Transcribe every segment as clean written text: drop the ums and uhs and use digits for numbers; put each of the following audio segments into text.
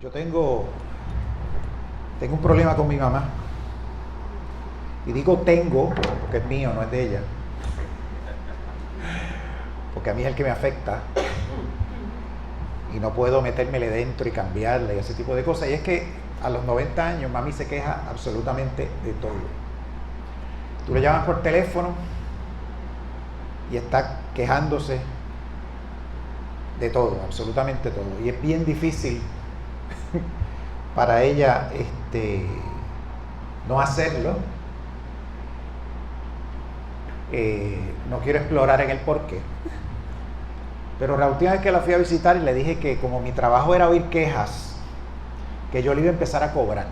Yo tengo un problema con mi mamá. Y digo tengo porque es mío, no es de ella. Porque a mí es el que me afecta. Y no puedo metérmele dentro y cambiarle y ese tipo de cosas. Y es que a los 90 años mami se queja absolutamente de todo. Tú le llamas por teléfono y está quejándose de todo, absolutamente todo. Y es bien difícil para ella no hacerlo. No quiero explorar en el porqué. Pero la última vez que la fui a visitar le dije que como mi trabajo era oír quejas, que yo le iba a empezar a cobrar.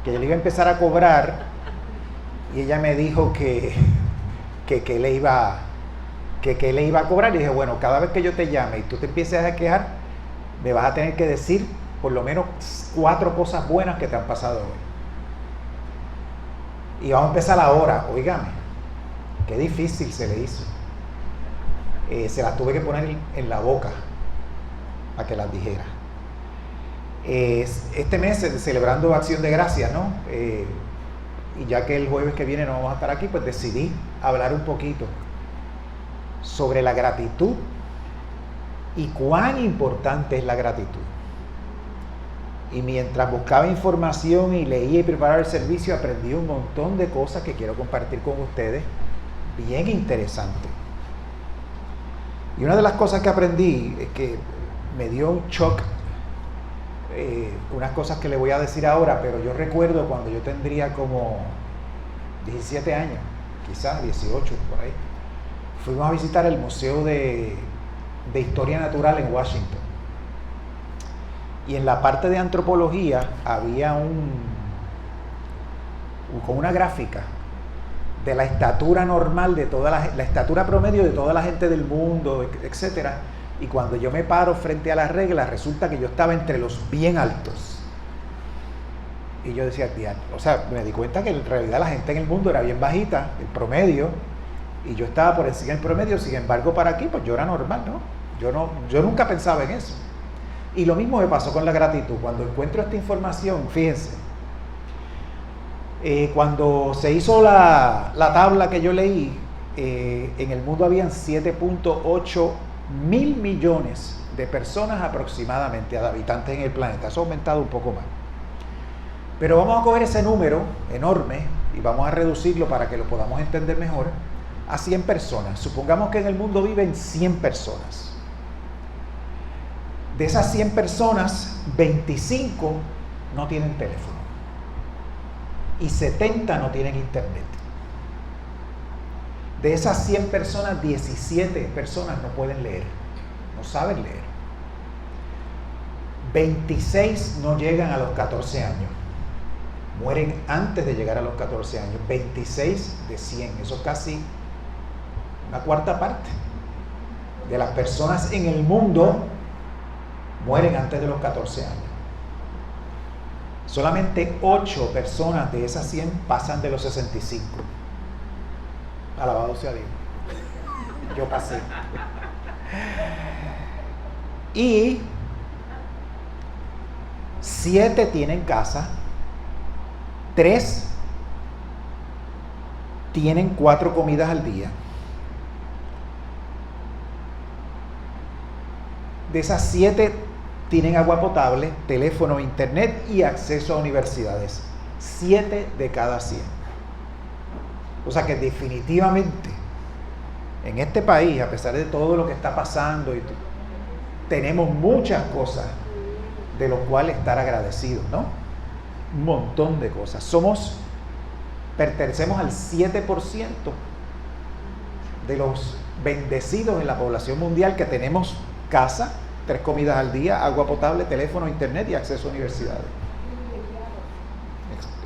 Que yo le iba a empezar a cobrar y ella me dijo que le iba a cobrar. Y dije, bueno, cada vez que yo te llame y tú te empieces a quejar, me vas a tener que decir por lo menos 4 cosas buenas que te han pasado hoy. Y vamos a empezar ahora, óigame, qué difícil se le hizo. Se las tuve que poner en la boca para que las dijera. Este mes celebrando Acción de Gracias, ¿no? Y ya que el jueves que viene no vamos a estar aquí, pues decidí hablar un poquito sobre la gratitud y cuán importante es la gratitud. Y mientras buscaba información y leía y preparaba el servicio, aprendí un montón de cosas que quiero compartir con ustedes, bien interesante. Y una de las cosas que aprendí es que me dio un shock, unas cosas que le voy a decir ahora, pero yo recuerdo cuando yo tendría como 17 años, quizás 18, por ahí, fuimos a visitar el Museo de Historia Natural en Washington. Y en la parte de antropología había con una gráfica de la estatura normal de toda la estatura promedio de toda la gente del mundo, etcétera. Y cuando yo me paro frente a las reglas, resulta que yo estaba entre los bien altos. Y yo decía, o sea, me di cuenta que en realidad la gente en el mundo era bien bajita, el promedio, y yo estaba por encima del promedio. Sin embargo, para aquí, pues yo era normal, ¿no? Yo nunca pensaba en eso. Y lo mismo me pasó con la gratitud. Cuando encuentro esta información, fíjense, cuando se hizo la tabla que yo leí, en el mundo habían 7.8 mil millones de personas aproximadamente, de habitantes en el planeta. Eso ha aumentado un poco más. Pero vamos a coger ese número enorme y vamos a reducirlo para que lo podamos entender mejor a 100 personas. Supongamos que en el mundo viven 100 personas. De esas 100 personas, 25 no tienen teléfono y 70 no tienen internet. De esas 100 personas, 17 personas no pueden leer, no saben leer. 26 no llegan a los 14 años, mueren antes de llegar a los 14 años. 26 de 100, eso es casi una cuarta parte de las personas en el mundo mueren antes de los 14 años. Solamente 8 personas de esas 100 pasan de los 65. Alabado sea Dios. Yo pasé. Y 7 tienen casa, 3 tienen 4 comidas al día. De esas 7 tienen agua potable, teléfono, internet y acceso a universidades. 7 de cada 100. O sea que definitivamente en este país, a pesar de todo lo que está pasando, tenemos muchas cosas de lo cual estar agradecidos, ¿no? Un montón de cosas. Pertenecemos al 7% de los bendecidos en la población mundial que tenemos casa, 3 comidas al día, agua potable, teléfono, internet y acceso a universidades.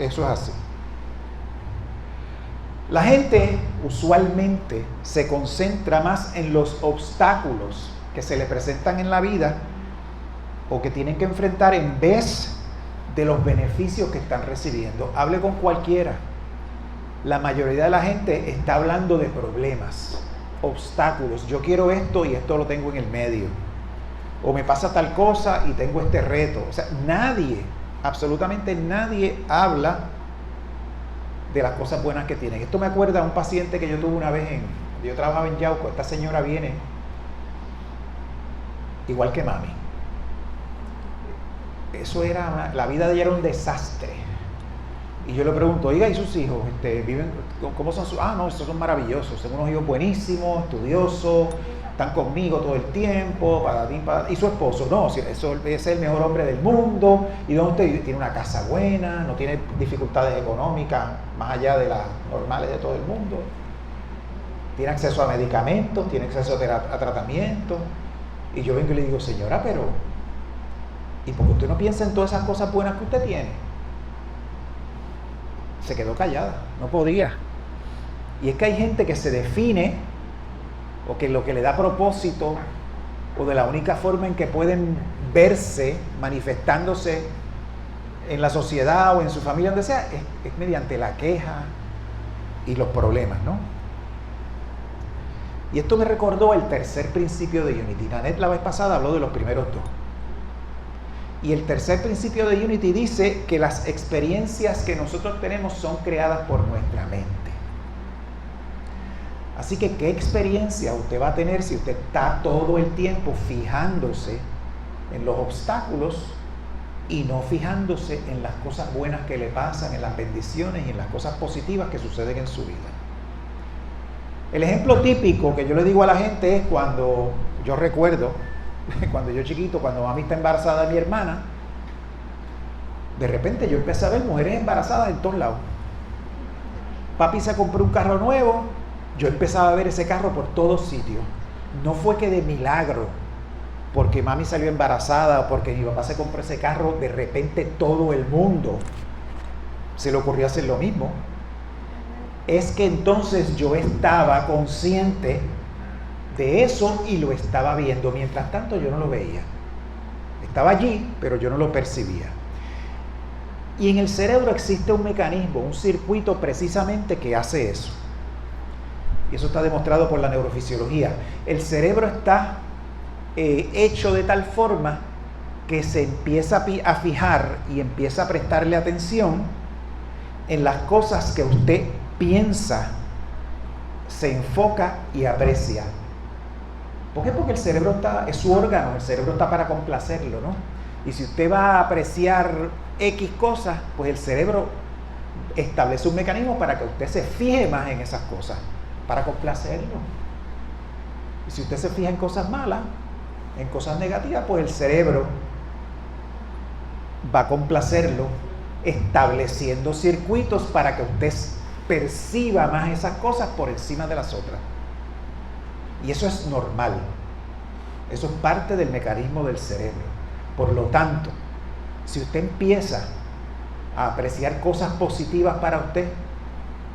Eso es así. La gente usualmente se concentra más en los obstáculos que se le presentan en la vida o que tienen que enfrentar en vez de los beneficios que están recibiendo. Hable con cualquiera. La mayoría de la gente está hablando de problemas, obstáculos. Yo quiero esto y esto lo tengo en el medio. o me pasa tal cosa y tengo este reto. O sea, nadie, absolutamente nadie habla de las cosas buenas que tienen. Esto me acuerda a un paciente que yo tuve una vez yo trabajaba en Yauco. Esta señora viene igual que mami. Eso era, la vida de ella era un desastre. Y yo le pregunto, oiga, ¿y sus hijos? ¿Viven? ¿Cómo son sus? No, estos son maravillosos, son unos hijos buenísimos, estudiosos, están conmigo todo el tiempo, y su esposo, no, eso es el mejor hombre del mundo. ¿Y dónde usted vive? Tiene una casa buena, no tiene dificultades económicas más allá de las normales de todo el mundo, tiene acceso a medicamentos, tiene acceso a tratamientos. Y yo vengo y le digo, señora, pero ¿y por qué usted no piensa en todas esas cosas buenas que usted tiene? Se quedó callada, no podía. Y es que hay gente que se define, o que lo que le da propósito, o de la única forma en que pueden verse manifestándose en la sociedad o en su familia, donde sea, es mediante la queja y los problemas, ¿no? Y esto me recordó el tercer principio de Unity. Nanette la vez pasada habló de los primeros dos. Y el tercer principio de Unity dice que las experiencias que nosotros tenemos son creadas por nuestra mente. Así que, ¿qué experiencia usted va a tener si usted está todo el tiempo fijándose en los obstáculos y no fijándose en las cosas buenas que le pasan, en las bendiciones y en las cosas positivas que suceden en su vida? El ejemplo típico que yo le digo a la gente es cuando yo recuerdo, cuando yo chiquito, cuando mami está embarazada de mi hermana, de repente yo empecé a ver mujeres embarazadas en todos lados. Papi se compró un carro nuevo, yo empezaba a ver ese carro por todos sitios. No fue que de milagro, porque mami salió embarazada o porque mi papá se compró ese carro, de repente todo el mundo se le ocurrió hacer lo mismo. Es que entonces yo estaba consciente de eso y lo estaba viendo. Mientras tanto yo no lo veía. Estaba allí, pero yo no lo percibía. Y en el cerebro existe un mecanismo, un circuito precisamente que hace eso. Y eso está demostrado por la neurofisiología. El cerebro está hecho de tal forma que se empieza a fijar y empieza a prestarle atención en las cosas que usted piensa, se enfoca y aprecia. ¿Por qué? Porque el cerebro es su órgano, el cerebro está para complacerlo, ¿no? Y si usted va a apreciar X cosas, pues el cerebro establece un mecanismo para que usted se fije más en esas cosas, para complacerlo. Y si usted se fija en cosas malas, en cosas negativas, pues el cerebro va a complacerlo, estableciendo circuitos para que usted perciba más esas cosas por encima de las otras. Y eso es normal. Eso es parte del mecanismo del cerebro. Por lo tanto, si usted empieza a apreciar cosas positivas para usted,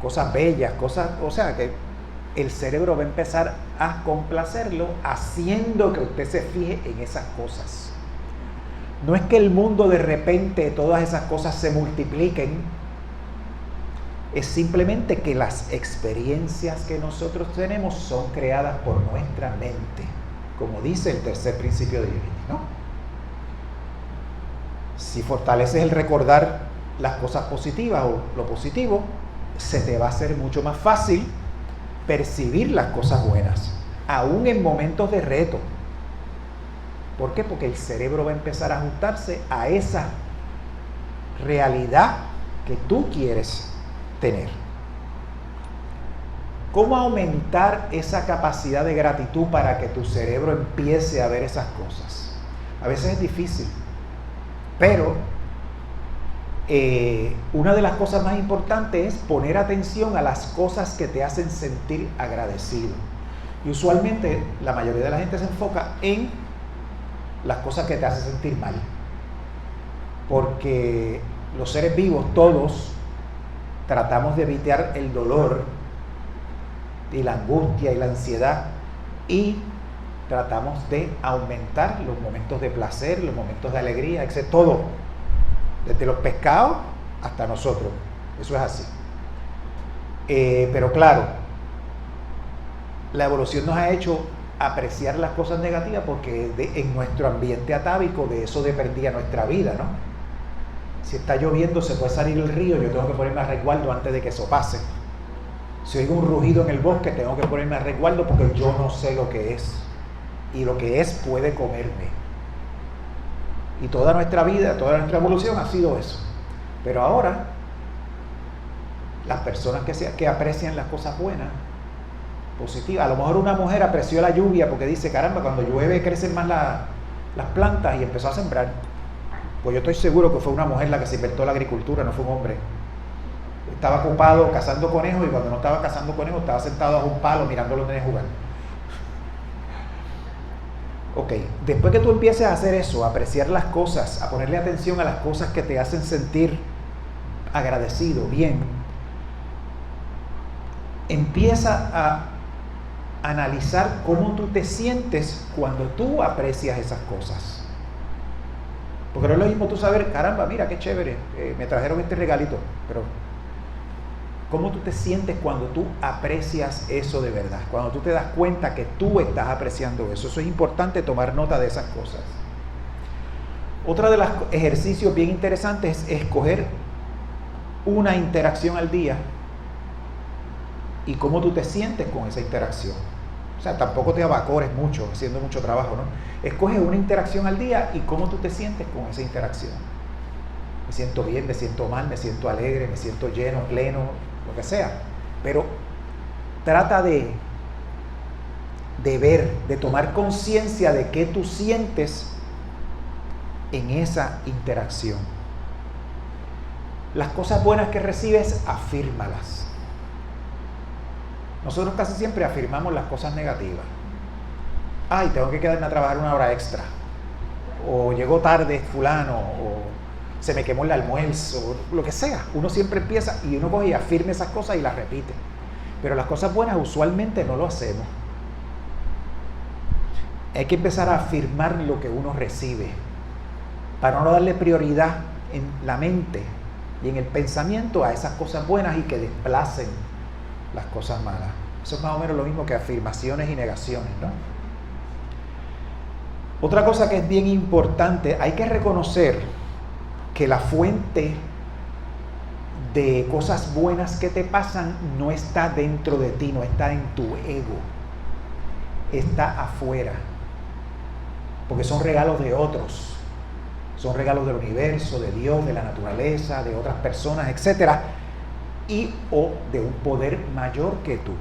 cosas bellas, o sea, que el cerebro va a empezar a complacerlo, haciendo que usted se fije en esas cosas. No es que el mundo de repente todas esas cosas se multipliquen, es simplemente que las experiencias que nosotros tenemos son creadas por nuestra mente, como dice el tercer principio de Unity, ¿no? Si fortaleces el recordar las cosas positivas o lo positivo, se te va a hacer mucho más fácil percibir las cosas buenas, aún en momentos de reto. ¿Por qué? Porque el cerebro va a empezar a ajustarse a esa realidad que tú quieres tener. ¿Cómo aumentar esa capacidad de gratitud para que tu cerebro empiece a ver esas cosas? A veces es difícil, pero una de las cosas más importantes es poner atención a las cosas que te hacen sentir agradecido. Y usualmente la mayoría de la gente se enfoca en las cosas que te hacen sentir mal, porque los seres vivos todos tratamos de evitar el dolor y la angustia y la ansiedad, y tratamos de aumentar los momentos de placer, los momentos de alegría, etc. Todo, desde los pescados hasta nosotros. Eso es así. Pero claro, la evolución nos ha hecho apreciar las cosas negativas porque en nuestro ambiente atávico de eso dependía nuestra vida, ¿no? Si está lloviendo se puede salir el río, yo tengo que ponerme a resguardo antes de que eso pase. Si oigo un rugido en el bosque, tengo que ponerme a resguardo porque yo no sé lo que es. Y lo que es puede comerme. Y toda nuestra vida, toda nuestra evolución ha sido eso. Pero ahora, las personas que aprecian las cosas buenas, positivas, a lo mejor una mujer apreció la lluvia porque dice, caramba, cuando llueve crecen más las plantas y empezó a sembrar. Pues yo estoy seguro que fue una mujer la que se inventó la agricultura, no fue un hombre. Estaba ocupado cazando conejos y cuando no estaba cazando conejos estaba sentado a un palo mirando a los nenes jugar. Ok, después que tú empieces a hacer eso, a apreciar las cosas, a ponerle atención a las cosas que te hacen sentir agradecido, bien, empieza a analizar cómo tú te sientes cuando tú aprecias esas cosas. Porque no es lo mismo tú saber, caramba, mira qué chévere, me trajeron este regalito, pero ¿cómo tú te sientes cuando tú aprecias eso de verdad? Cuando tú te das cuenta que tú estás apreciando eso. Eso es importante tomar nota de esas cosas. Otra de los ejercicios bien interesantes es escoger una interacción al día y cómo tú te sientes con esa interacción. O sea, tampoco te abacores mucho, haciendo mucho trabajo, ¿no? Escoge una interacción al día y cómo tú te sientes con esa interacción. Me siento bien, me siento mal, me siento alegre, me siento lleno, pleno, lo que sea. Pero trata de ver, de tomar conciencia de qué tú sientes en esa interacción. Las cosas buenas que recibes, afírmalas. Nosotros casi siempre afirmamos las cosas negativas. Ay, tengo que quedarme a trabajar una hora extra. O llegó tarde fulano, o se me quemó el almuerzo, o lo que sea. Uno siempre empieza y uno coge y afirma esas cosas y las repite. Pero las cosas buenas usualmente no lo hacemos. Hay que empezar a afirmar lo que uno recibe, para no darle prioridad en la mente y en el pensamiento a esas cosas buenas y que desplacen las cosas malas. Eso es más o menos lo mismo que afirmaciones y negaciones, ¿no? Otra cosa que es bien importante, hay que reconocer que la fuente de cosas buenas que te pasan no está dentro de ti, no está en tu ego, está afuera, porque son regalos de otros, son regalos del universo, de Dios, de la naturaleza, de otras personas, etcétera, y o de un poder mayor que tú.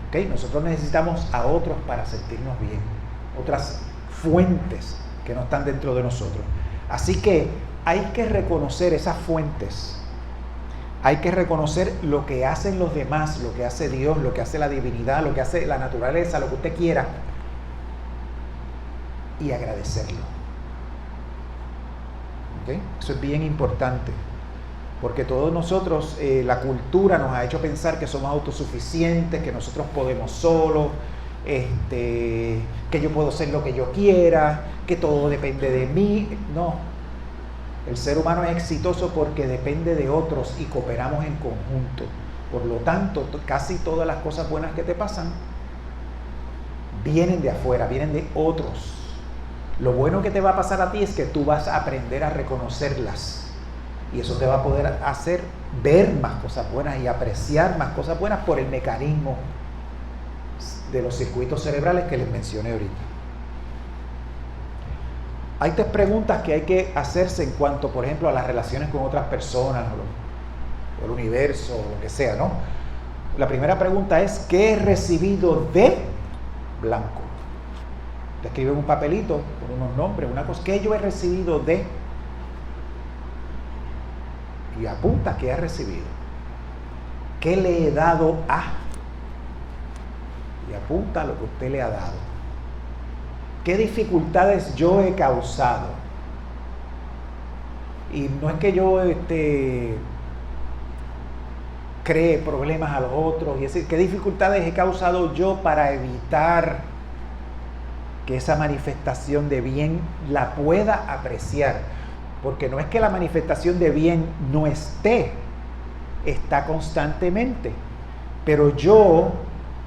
¿Okay? Nosotros necesitamos a otros para sentirnos bien, otras fuentes que no están dentro de nosotros. Así que hay que reconocer esas fuentes, hay que reconocer lo que hacen los demás, lo que hace Dios, lo que hace la divinidad, lo que hace la naturaleza, lo que usted quiera, y agradecerlo. ¿Okay? Eso es bien importante. Porque todos nosotros, la cultura nos ha hecho pensar que somos autosuficientes, que nosotros podemos solos, que yo puedo ser lo que yo quiera, que todo depende de mí. No, el ser humano es exitoso porque depende de otros y cooperamos en conjunto. Por lo tanto, casi todas las cosas buenas que te pasan vienen de afuera, vienen de otros. Lo bueno que te va a pasar a ti es que tú vas a aprender a reconocerlas. Y eso te va a poder hacer ver más cosas buenas y apreciar más cosas buenas por el mecanismo de los circuitos cerebrales que les mencioné ahorita. Hay 3 preguntas que hay que hacerse en cuanto, por ejemplo, a las relaciones con otras personas o el universo o lo que sea, ¿no? La primera pregunta es, ¿qué he recibido de blanco? Te escribe un papelito con unos nombres, una cosa, ¿qué yo he recibido de? Y apunta qué ha recibido. ¿Qué le he dado a? Y apunta lo que usted le ha dado. ¿Qué dificultades yo he causado? Y no es que yo cree problemas a los otros, y es decir, ¿qué dificultades he causado yo para evitar que esa manifestación de bien la pueda apreciar? Porque no es que la manifestación de bien no esté, está constantemente. Pero yo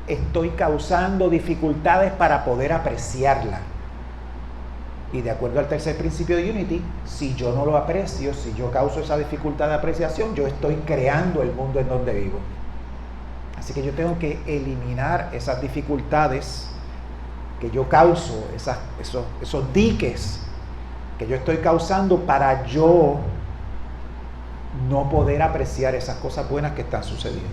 estoy causando dificultades para poder apreciarla. Y de acuerdo al tercer principio de Unity, si yo no lo aprecio, si yo causo esa dificultad de apreciación, yo estoy creando el mundo en donde vivo. Así que yo tengo que eliminar esas dificultades que yo causo, esos diques que yo estoy causando para yo no poder apreciar esas cosas buenas que están sucediendo.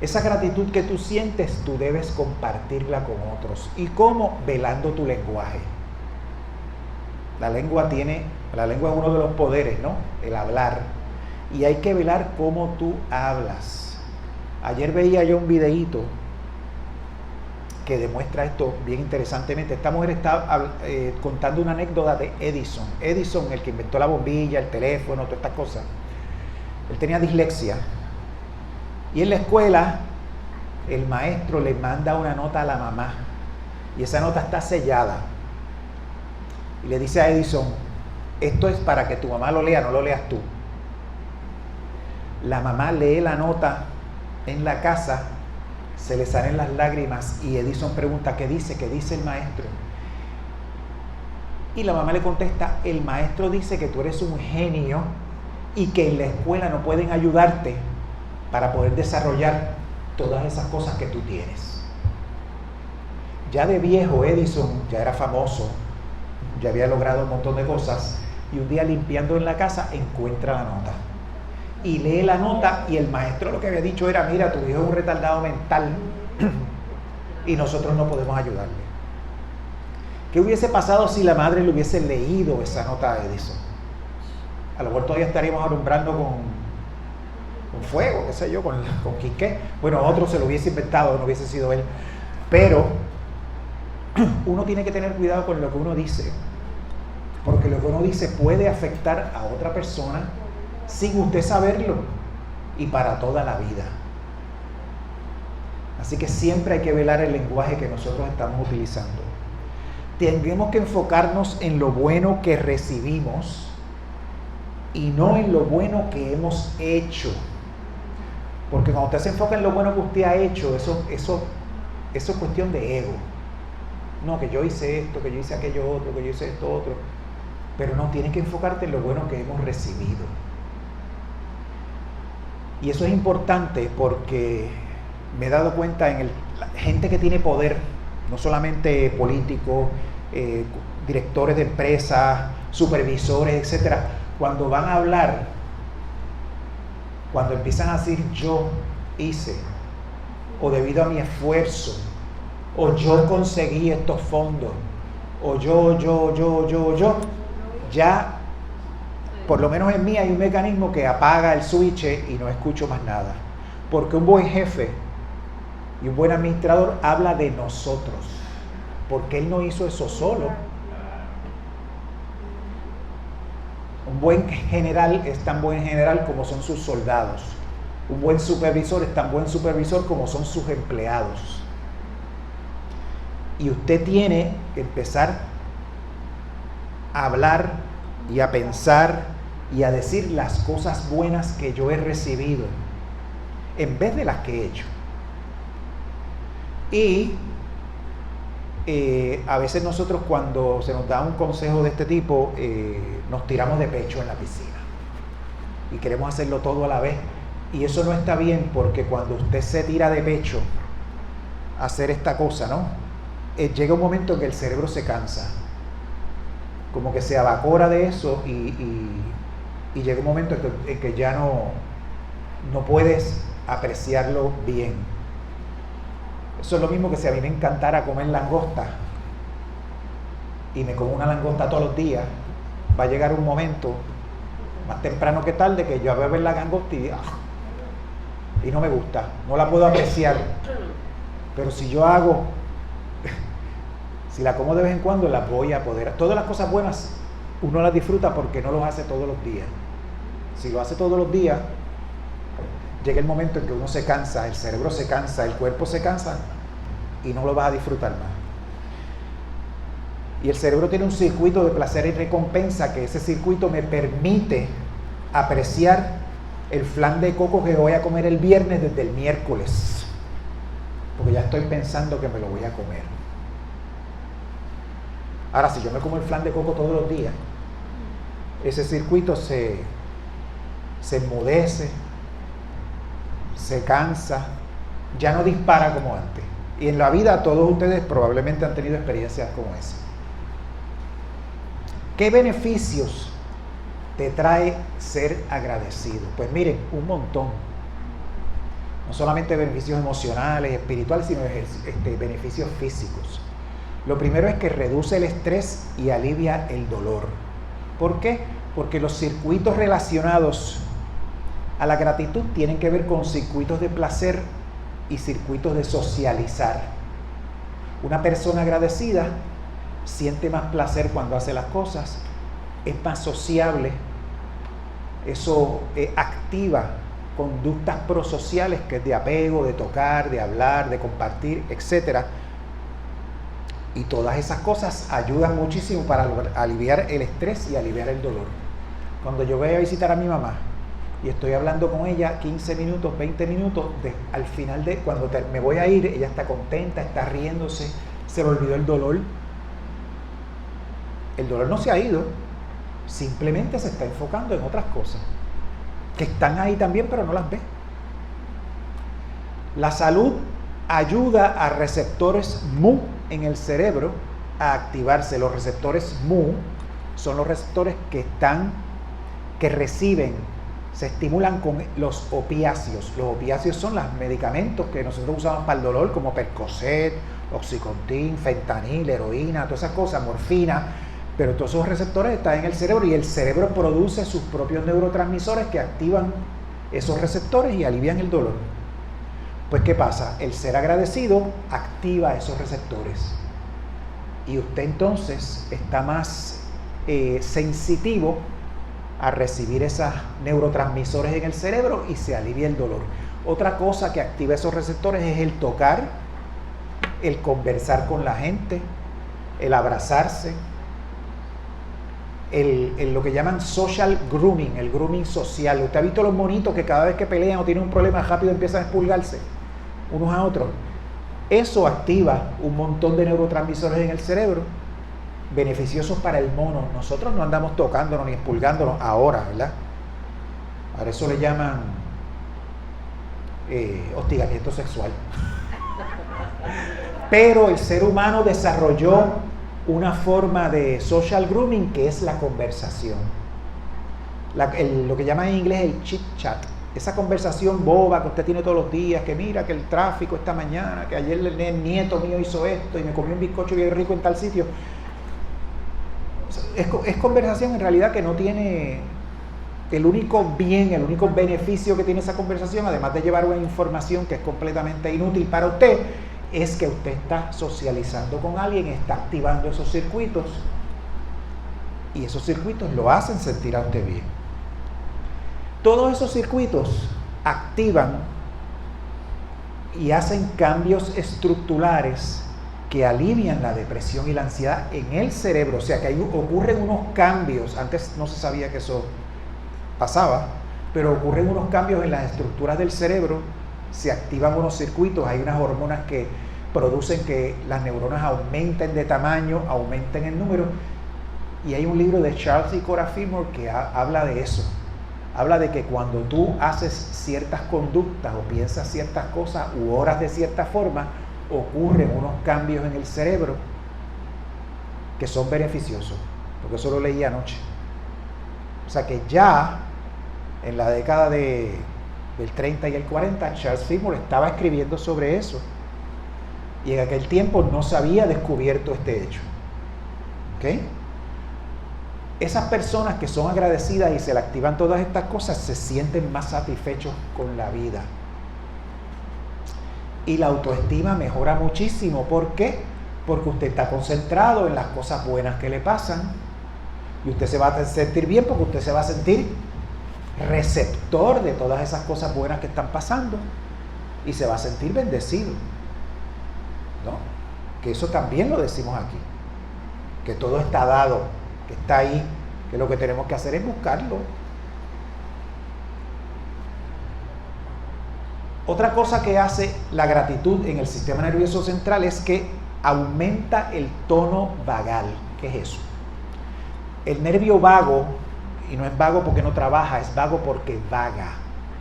Esa gratitud que tú sientes, tú debes compartirla con otros. ¿Y cómo? Velando tu lenguaje. La lengua es uno de los poderes, ¿no? El hablar. Y hay que velar cómo tú hablas. Ayer veía yo un videíto que demuestra esto bien interesantemente. Esta mujer está contando una anécdota de Edison. Edison, el que inventó la bombilla, el teléfono, todas estas cosas. Él tenía dislexia. Y en la escuela, el maestro le manda una nota a la mamá. Y esa nota está sellada. Y le dice a Edison, esto es para que tu mamá lo lea, no lo leas tú. La mamá lee la nota en la casa, se le salen las lágrimas y Edison pregunta, ¿qué dice? ¿Qué dice el maestro? Y la mamá le contesta, el maestro dice que tú eres un genio y que en la escuela no pueden ayudarte para poder desarrollar todas esas cosas que tú tienes. Ya de viejo Edison ya era famoso, ya había logrado un montón de cosas y un día limpiando en la casa encuentra la nota. Y lee la nota y el maestro lo que había dicho era, mira, tu hijo es un retardado mental y nosotros no podemos ayudarle. ¿Qué hubiese pasado si la madre le hubiese leído esa nota a Edison? A lo mejor todavía estaríamos alumbrando con fuego, qué sé yo, con quiqué. Bueno, otro se lo hubiese inventado, no hubiese sido él. Pero uno tiene que tener cuidado con lo que uno dice, porque lo que uno dice puede afectar a otra persona sin usted saberlo y para toda la vida. Así que siempre hay que velar el lenguaje que nosotros estamos utilizando. Tenemos que enfocarnos en lo bueno que recibimos y no en lo bueno que hemos hecho. Porque cuando usted se enfoca en lo bueno que usted ha hecho, eso es cuestión de ego. No, que yo hice esto, que yo hice aquello otro, que yo hice esto otro. Pero no, tienes que enfocarte en lo bueno que hemos recibido. Y eso es importante porque me he dado cuenta en la gente que tiene poder, no solamente políticos, directores de empresas, supervisores, etcétera, cuando van a hablar, cuando empiezan a decir yo hice, o debido a mi esfuerzo, o yo conseguí estos fondos, o yo, ya, por lo menos en mí hay un mecanismo que apaga el switch y no escucho más nada. Porque un buen jefe y un buen administrador habla de nosotros, porque él no hizo eso solo. Un buen general es tan buen general como son sus soldados. Un buen supervisor es tan buen supervisor como son sus empleados. Y usted tiene que empezar a hablar y a pensar y a decir las cosas buenas que yo he recibido en vez de las que he hecho. Y a veces nosotros cuando se nos da un consejo de este tipo nos tiramos de pecho en la piscina y queremos hacerlo todo a la vez, y eso no está bien, porque cuando usted se tira de pecho a hacer esta cosa, ¿no? Llega un momento en que el cerebro se cansa, como que se evapora de eso y llega un momento en que ya no puedes apreciarlo bien. Eso es lo mismo que si a mí me encantara comer langosta y me como una langosta todos los días, va a llegar un momento, más temprano que tarde, que yo voy a ver la langosta y no me gusta, no la puedo apreciar. Pero si yo si la como de vez en cuando, la voy a poder. Todas las cosas buenas uno las disfruta porque no los hace todos los días. Si lo hace todos los días, llega el momento en que uno se cansa, el cerebro se cansa, el cuerpo se cansa y no lo vas a disfrutar más. Y el cerebro tiene un circuito de placer y recompensa, que ese circuito me permite apreciar el flan de coco que voy a comer el viernes desde el miércoles. porque ya estoy pensando que me lo voy a comer. Ahora, si yo me como el flan de coco todos los días, ese circuito se enmudece, se cansa, ya no dispara como antes. Y en la vida todos ustedes probablemente han tenido experiencias como esa. ¿Qué beneficios te trae ser agradecido? Pues miren, un montón. No solamente beneficios emocionales, espirituales, sino beneficios físicos. Lo primero es que reduce el estrés y alivia el dolor. ¿Por qué? Porque los circuitos relacionados a la gratitud tienen que ver con circuitos de placer y circuitos de socializar. Una persona agradecida siente más placer cuando hace las cosas, es más sociable, eso activa conductas prosociales, que es de apego, de tocar, de hablar, de compartir, etc. Y todas esas cosas ayudan muchísimo para aliviar el estrés y aliviar el dolor. Cuando yo voy a visitar a mi mamá y estoy hablando con ella 15 minutos, 20 minutos, al final de cuando me voy a ir, ella está contenta, está riéndose, se le olvidó el dolor. El dolor no se ha ido, simplemente se está enfocando en otras cosas que están ahí también, pero no las ve. La salud ayuda a receptores Mu en el cerebro a activarse. Los receptores Mu son los receptores que reciben, se estimulan con los opiáceos. Los opiáceos son los medicamentos que nosotros usamos para el dolor, como Percocet, Oxycontin, fentanil, heroína, todas esas cosas, morfina. Pero todos esos receptores están en el cerebro y el cerebro produce sus propios neurotransmisores que activan esos receptores y alivian el dolor. Pues ¿qué pasa? El ser agradecido activa esos receptores y usted entonces está más sensitivo a recibir esos neurotransmisores en el cerebro y se alivia el dolor. Otra cosa que activa esos receptores es el tocar, el conversar con la gente, el abrazarse, lo que llaman social grooming, el grooming social. ¿Usted ha visto los monitos que cada vez que pelean o tienen un problema rápido empiezan a expulgarse unos a otros? Eso activa un montón de neurotransmisores en el cerebro beneficiosos para el mono. Nosotros no andamos tocándonos ni expulgándonos ahora, ¿verdad? Ahora eso le llaman hostigamiento sexual. Pero el ser humano desarrolló una forma de social grooming que es la conversación. Lo que llaman en inglés el chit chat. Esa conversación boba que usted tiene todos los días, que mira que el tráfico esta mañana, que ayer el nieto mío hizo esto y me comió un bizcocho bien rico en tal sitio. Es conversación en realidad que no tiene el único bien, el único beneficio que tiene esa conversación, además de llevar una información que es completamente inútil para usted, es que usted está socializando con alguien, está activando esos circuitos y esos circuitos lo hacen sentir a usted bien. Todos esos circuitos activan y hacen cambios estructurales que alivian la depresión y la ansiedad en el cerebro. O sea que ahí ocurren unos cambios, antes no se sabía que eso pasaba, pero ocurren unos cambios en las estructuras del cerebro, se activan unos circuitos, hay unas hormonas que producen que las neuronas aumenten de tamaño, aumenten en número, y hay un libro de Charles y Cora Fillmore que habla de eso. Habla de que cuando tú haces ciertas conductas o piensas ciertas cosas u oras de cierta forma, ocurren unos cambios en el cerebro que son beneficiosos, porque eso lo leí anoche. O sea que ya en la década del 30 y el 40, Charles Fillmore estaba escribiendo sobre eso y en aquel tiempo no se había descubierto este hecho. ¿Ok? Esas personas que son agradecidas y se le activan todas estas cosas se sienten más satisfechos con la vida. Y la autoestima mejora muchísimo. ¿Por qué? Porque usted está concentrado en las cosas buenas que le pasan y usted se va a sentir bien porque usted se va a sentir receptor de todas esas cosas buenas que están pasando y se va a sentir bendecido, ¿no? Que eso también lo decimos aquí, que todo está dado, que está ahí, que lo que tenemos que hacer es buscarlo. Otra cosa que hace la gratitud en el sistema nervioso central es que aumenta el tono vagal. ¿Qué es eso? El nervio vago, y no es vago porque no trabaja, es vago porque vaga.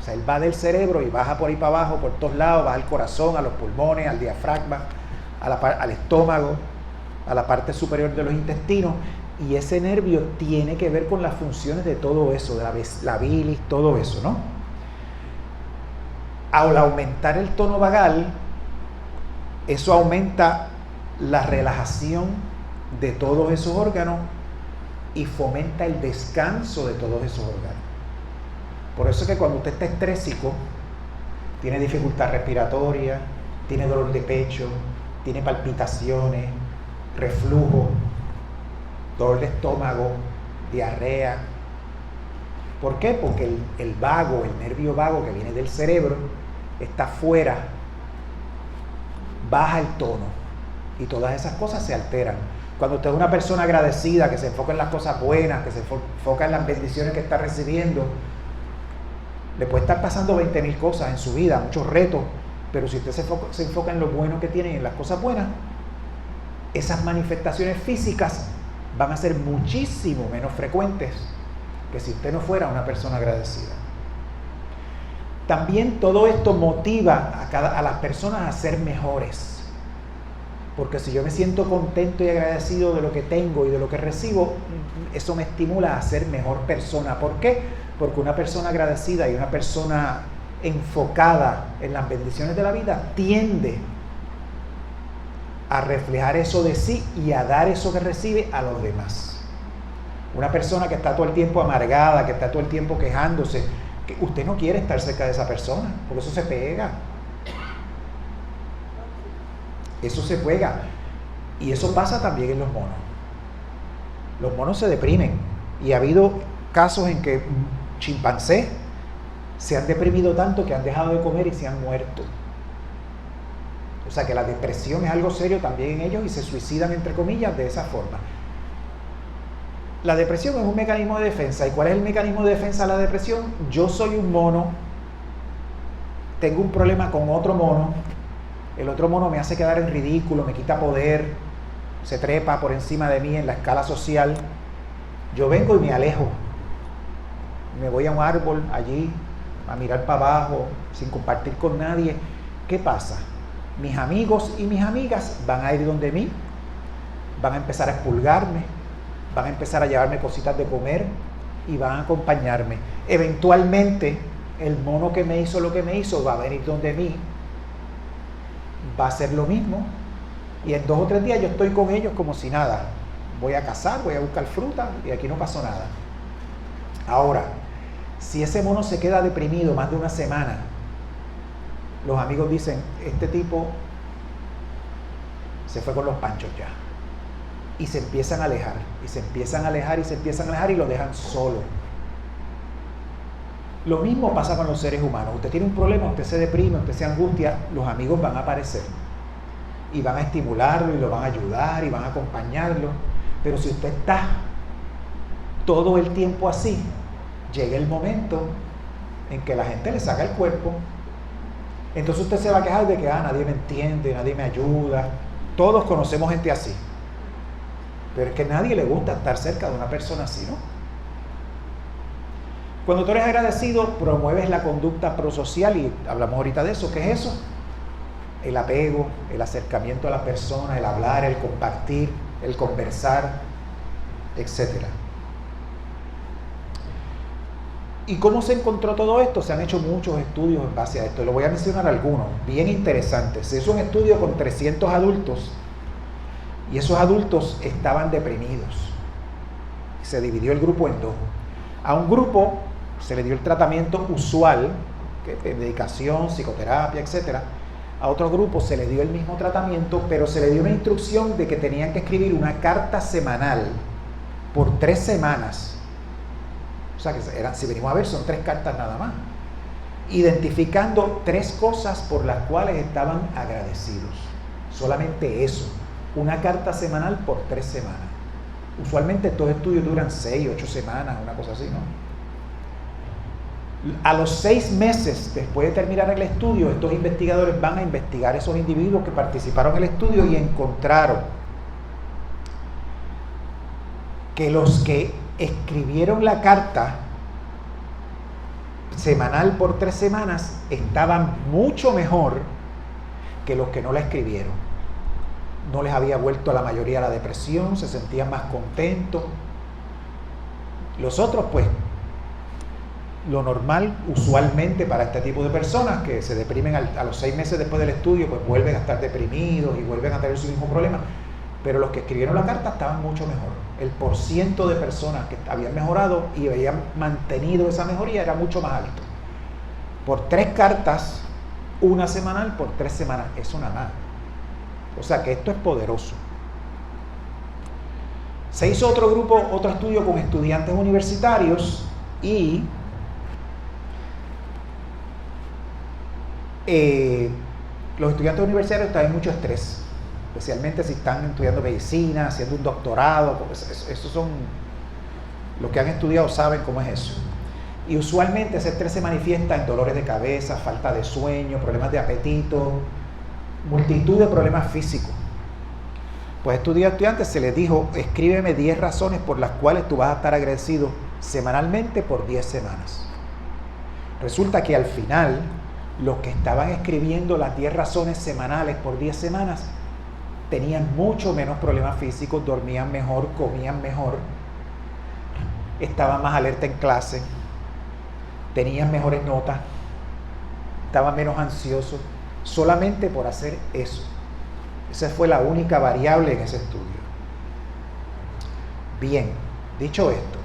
O sea, él va del cerebro y baja por ahí para abajo, por todos lados, va al corazón, a los pulmones, al diafragma, al estómago, a la parte superior de los intestinos. Y ese nervio tiene que ver con las funciones de todo eso, de la bilis, todo eso, ¿no? Al aumentar el tono vagal, eso aumenta la relajación de todos esos órganos y fomenta el descanso de todos esos órganos. Por eso es que cuando usted está estrésico, tiene dificultad respiratoria, tiene dolor de pecho, tiene palpitaciones, reflujo, dolor de estómago, diarrea. ¿Por qué? Porque el vago, el nervio vago que viene del cerebro, está afuera, baja el tono y todas esas cosas se alteran. Cuando usted es una persona agradecida, que se enfoca en las cosas buenas, que se enfoca en las bendiciones que está recibiendo, le puede estar pasando 20,000 cosas en su vida, muchos retos, pero si usted se enfoca en lo bueno que tiene y en las cosas buenas, esas manifestaciones físicas van a ser muchísimo menos frecuentes que si usted no fuera una persona agradecida. También todo esto motiva a las personas a ser mejores. Porque si yo me siento contento y agradecido de lo que tengo y de lo que recibo, eso me estimula a ser mejor persona. ¿Por qué? Porque una persona agradecida y una persona enfocada en las bendiciones de la vida tiende a reflejar eso de sí y a dar eso que recibe a los demás. Una persona que está todo el tiempo amargada, que está todo el tiempo quejándose, que usted no quiere estar cerca de esa persona, porque eso se pega. Eso se pega. Y eso pasa también en los monos. Los monos se deprimen. Y ha habido casos en que chimpancés se han deprimido tanto que han dejado de comer y se han muerto. O sea que la depresión es algo serio también en ellos y se suicidan, entre comillas, de esa forma. La depresión es un mecanismo de defensa. ¿Y cuál es el mecanismo de defensa de la depresión? Yo soy un mono, tengo un problema con otro mono, el otro mono me hace quedar en ridículo, me quita poder, se trepa por encima de mí en la escala social. Yo vengo y me alejo, me voy a un árbol allí a mirar para abajo sin compartir con nadie. ¿Qué pasa? Mis amigos y mis amigas van a ir donde mí, van a empezar a expulgarme, van a empezar a llevarme cositas de comer y van a acompañarme. Eventualmente, el mono que me hizo lo que me hizo va a venir donde mí, va a hacer lo mismo y en 2 o 3 días yo estoy con ellos como si nada. Voy a cazar, voy a buscar fruta y aquí no pasó nada. Ahora, si ese mono se queda deprimido más de una semana, los amigos dicen, este tipo se fue con los panchos ya. Y se empiezan a alejar, y se empiezan a alejar, y se empiezan a alejar y lo dejan solo. Lo mismo pasa con los seres humanos. Usted tiene un problema, usted se deprime, usted se angustia, los amigos van a aparecer. Y van a estimularlo, y lo van a ayudar, y van a acompañarlo. Pero si usted está todo el tiempo así, llega el momento en que la gente le saca el cuerpo. Entonces usted se va a quejar de que nadie me entiende, nadie me ayuda. Todos conocemos gente así. Pero es que a nadie le gusta estar cerca de una persona así, ¿no? Cuando tú eres agradecido, promueves la conducta prosocial y hablamos ahorita de eso. ¿Qué es eso? El apego, el acercamiento a la persona, el hablar, el compartir, el conversar, etc. ¿Y cómo se encontró todo esto? Se han hecho muchos estudios en base a esto. Lo voy a mencionar algunos, bien interesantes. Se hizo un estudio con 300 adultos y esos adultos estaban deprimidos. Se dividió el grupo en 2. A un grupo se le dio el tratamiento usual, que es medicación, psicoterapia, etc. A otro grupo se le dio el mismo tratamiento, pero se le dio una instrucción de que tenían que escribir una carta semanal por 3 semanas. O sea, que si venimos a ver, son 3 cartas nada más, identificando 3 cosas por las cuales estaban agradecidos. Solamente eso, una carta semanal por 3 semanas. Usualmente estos estudios duran 6, 8 semanas, una cosa así, ¿no? A los 6 meses después de terminar el estudio, estos investigadores van a investigar esos individuos que participaron en el estudio y encontraron que los que escribieron la carta semanal por 3 semanas estaban mucho mejor que los que no la escribieron. No les había vuelto a la mayoría la depresión, se sentían más contentos. Los otros, pues, lo normal usualmente para este tipo de personas que se deprimen a los 6 meses después del estudio, pues vuelven a estar deprimidos y vuelven a tener su mismo problema. Pero los que escribieron la carta estaban mucho mejor. El porciento de personas que habían mejorado y habían mantenido esa mejoría era mucho más alto. Por 3 cartas, una semanal por 3 semanas, eso nada más. O sea que esto es poderoso. Se hizo otro estudio con estudiantes universitarios y los estudiantes universitarios están en mucho estrés, especialmente si están estudiando medicina, haciendo un doctorado, esos son los que han estudiado, saben cómo es eso. Y usualmente ese estrés se manifiesta en dolores de cabeza, falta de sueño, problemas de apetito, multitud de problemas físicos. Pues a estos estudiantes se les dijo, escríbeme 10 razones por las cuales tú vas a estar agradecido semanalmente por 10 semanas. Resulta que al final, los que estaban escribiendo las 10 razones semanales por 10 semanas tenían mucho menos problemas físicos, dormían mejor, comían mejor, estaban más alerta en clase, tenían mejores notas, estaban menos ansiosos, solamente por hacer eso. Esa fue la única variable en ese estudio. Bien, dicho esto,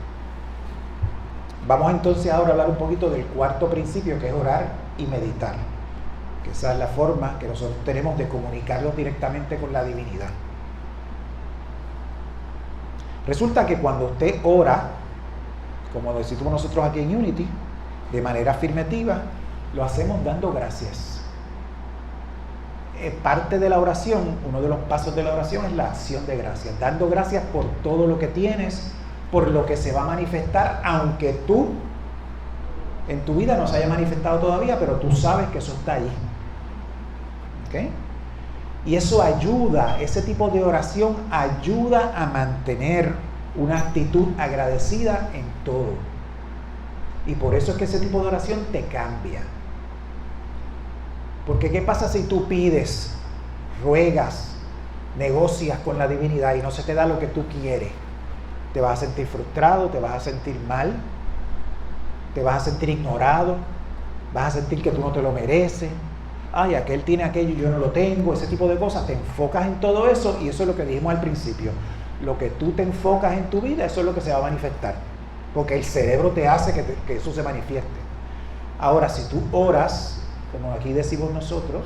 vamos entonces ahora a hablar un poquito del cuarto principio, que es orar y meditar, que esa es la forma que nosotros tenemos de comunicarnos directamente con la divinidad. Resulta que cuando usted ora, como decimos nosotros aquí en Unity, de manera afirmativa, lo hacemos dando gracias. Parte de la oración, uno de los pasos de la oración es la acción de gracias, dando gracias por todo lo que tienes, por lo que se va a manifestar, aunque tú en tu vida no se haya manifestado todavía, pero tú sabes que eso está ahí. ¿Ok? Y eso ayuda, ese tipo de oración ayuda a mantener una actitud agradecida en todo. Y por eso es que ese tipo de oración te cambia. Porque ¿qué pasa si tú pides, ruegas, negocias con la divinidad y no se te da lo que tú quieres? Te vas a sentir frustrado, te vas a sentir mal, te vas a sentir ignorado, vas a sentir que tú no te lo mereces. Ay, aquel tiene aquello y yo no lo tengo, ese tipo de cosas. Te enfocas en todo eso y eso es lo que dijimos al principio. Lo que tú te enfocas en tu vida, eso es lo que se va a manifestar. Porque el cerebro te hace que eso se manifieste. Ahora, si tú oras, como aquí decimos nosotros,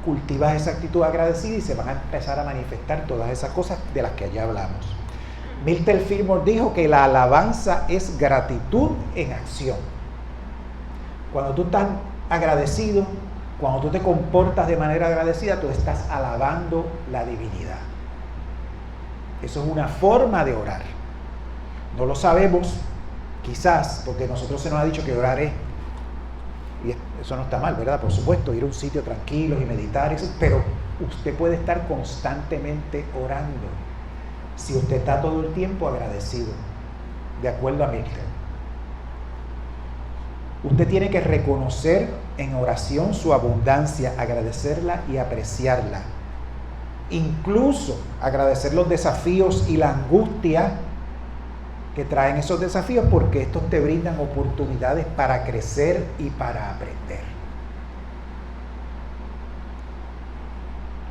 cultivas esa actitud agradecida y se van a empezar a manifestar todas esas cosas de las que allá hablamos. Milton Fillmore dijo que la alabanza es gratitud en acción. Cuando tú estás agradecido, cuando tú te comportas de manera agradecida, tú estás alabando la divinidad. Eso es una forma de orar. No lo sabemos, quizás, porque nosotros se nos ha dicho que orar es, y eso no está mal, ¿verdad? Por supuesto, ir a un sitio tranquilo y meditar, pero usted puede estar constantemente orando si usted está todo el tiempo agradecido, de acuerdo a Milton. Usted tiene que reconocer en oración su abundancia, agradecerla y apreciarla. Incluso agradecer los desafíos y la angustia que traen esos desafíos, porque estos te brindan oportunidades para crecer y para aprender.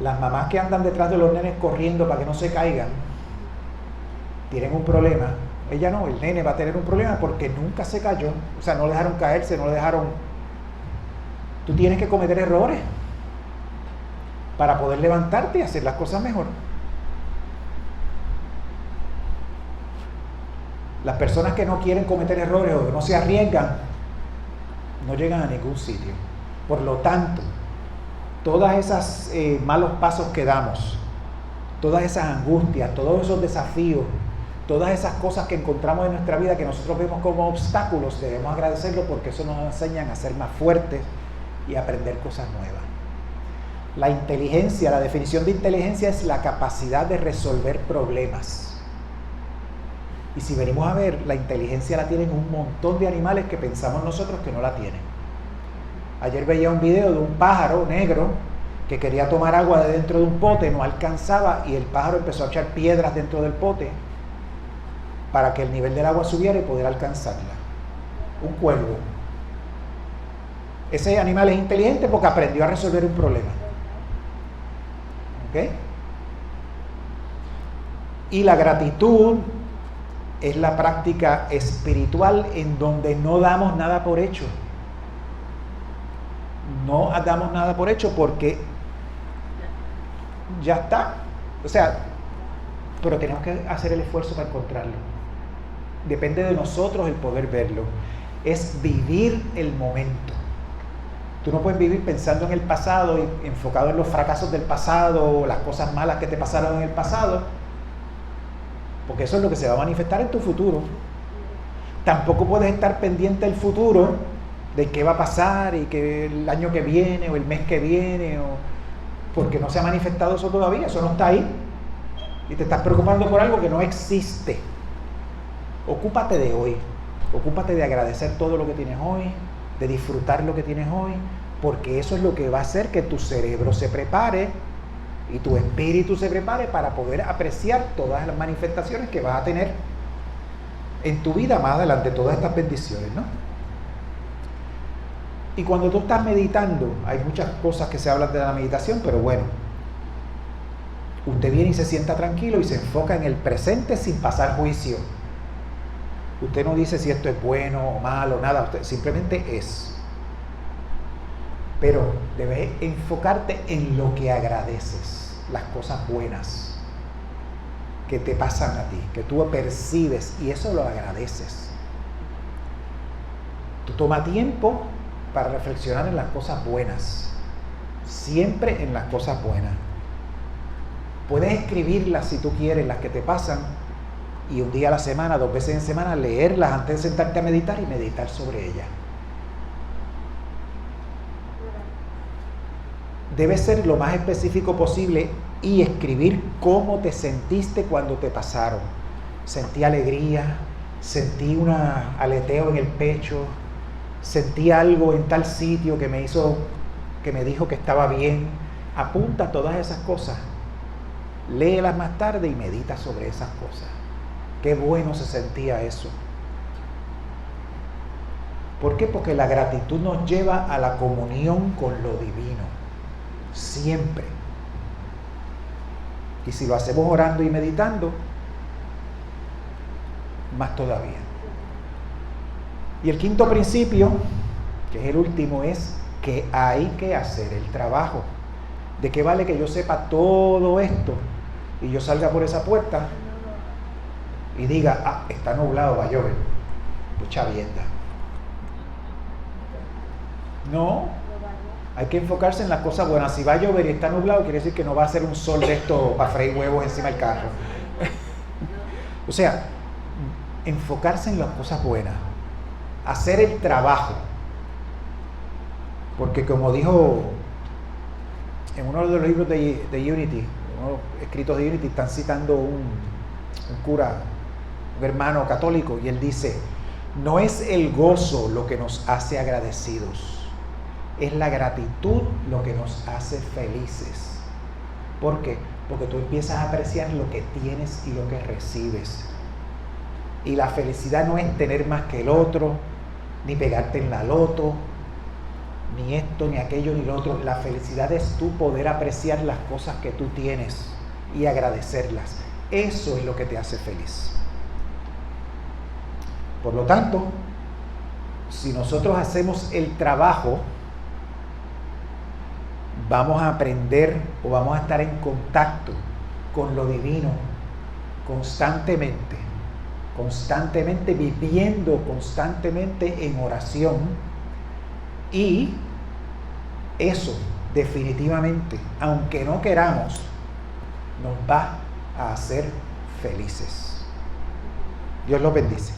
Las mamás que andan detrás de los nenes corriendo para que no se caigan, tienen un problema. Ella no, el nene va a tener un problema porque nunca se cayó. O sea, no le dejaron caerse, no le dejaron... Tú tienes que cometer errores para poder levantarte y hacer las cosas mejor. Las personas que no quieren cometer errores o que no se arriesgan, no llegan a ningún sitio. Por lo tanto, todas esas malos pasos que damos, todas esas angustias, todos esos desafíos Todas esas cosas que encontramos en nuestra vida que nosotros vemos como obstáculos, debemos agradecerlo porque eso nos enseñan a ser más fuertes y a aprender cosas nuevas. La inteligencia, la definición de inteligencia es la capacidad de resolver problemas. Y si venimos a ver, la inteligencia la tienen un montón de animales que pensamos nosotros que no la tienen. Ayer veía un video de un pájaro negro que quería tomar agua de dentro de un pote, no alcanzaba y el pájaro empezó a echar piedras dentro del pote para que el nivel del agua subiera y poder alcanzarla. Un cuervo. Ese animal es inteligente porque aprendió a resolver un problema. ¿Ok? Y la gratitud es la práctica espiritual en donde no damos nada por hecho. No damos nada por hecho porque ya está. O sea, pero tenemos que hacer el esfuerzo para encontrarlo. Depende de nosotros el poder verlo. Es vivir el momento. Tú no puedes vivir pensando en el pasado y enfocado en los fracasos del pasado o las cosas malas que te pasaron en el pasado, porque eso es lo que se va a manifestar en tu futuro. Tampoco puedes estar pendiente del futuro, de qué va a pasar y que el año que viene o el mes que viene, porque no se ha manifestado eso todavía, eso no está ahí. Y te estás preocupando por algo que no existe. Ocúpate de hoy, ocúpate de agradecer todo lo que tienes hoy, de disfrutar lo que tienes hoy, porque eso es lo que va a hacer que tu cerebro se prepare y tu espíritu se prepare para poder apreciar todas las manifestaciones que vas a tener en tu vida más adelante, todas estas bendiciones, ¿no? Y cuando tú estás meditando, hay muchas cosas que se hablan de la meditación, pero bueno, usted viene y se sienta tranquilo y se enfoca en el presente sin pasar juicio. Usted no dice si esto es bueno o malo, nada, usted simplemente es. Pero debes enfocarte en lo que agradeces, las cosas buenas que te pasan a ti, que tú percibes y eso lo agradeces. Tú toma tiempo para reflexionar en las cosas buenas, siempre en las cosas buenas. Puedes escribirlas si tú quieres, las que te pasan, y un día a la semana, 2 veces en semana, leerlas antes de sentarte a meditar y meditar sobre ellas. Debe ser lo más específico posible y escribir cómo te sentiste cuando te pasaron. Sentí alegría, sentí un aleteo en el pecho, sentí algo en tal sitio que me dijo que estaba bien. Apunta todas esas cosas, léelas más tarde y medita sobre esas cosas. Qué bueno se sentía eso. ¿Por qué? Porque la gratitud nos lleva a la comunión con lo divino. Siempre. Y si lo hacemos orando y meditando, más todavía. Y el quinto principio, que es el último, es que hay que hacer el trabajo. ¿De qué vale que yo sepa todo esto y yo salga por esa puerta y diga, está nublado, va a llover? Pues chavienda. No, hay que enfocarse en las cosas buenas. Si va a llover y está nublado, quiere decir que no va a ser un sol de esto para freír huevos encima del carro. O sea, enfocarse en las cosas buenas, hacer el trabajo. Porque como dijo en uno de los libros de Unity, unos escritos de Unity, están citando un cura, un hermano católico, y él dice, no es el gozo lo que nos hace agradecidos, es la gratitud lo que nos hace felices. ¿Por qué? Porque tú empiezas a apreciar lo que tienes y lo que recibes. Y la felicidad no es tener más que el otro, ni pegarte en la loto, ni esto, ni aquello, ni lo otro. La felicidad es tú poder apreciar las cosas que tú tienes y agradecerlas. Eso es lo que te hace feliz. Por lo tanto, si nosotros hacemos el trabajo, vamos a aprender o vamos a estar en contacto con lo divino constantemente, viviendo constantemente en oración, y eso definitivamente, aunque no queramos, nos va a hacer felices. Dios los bendice.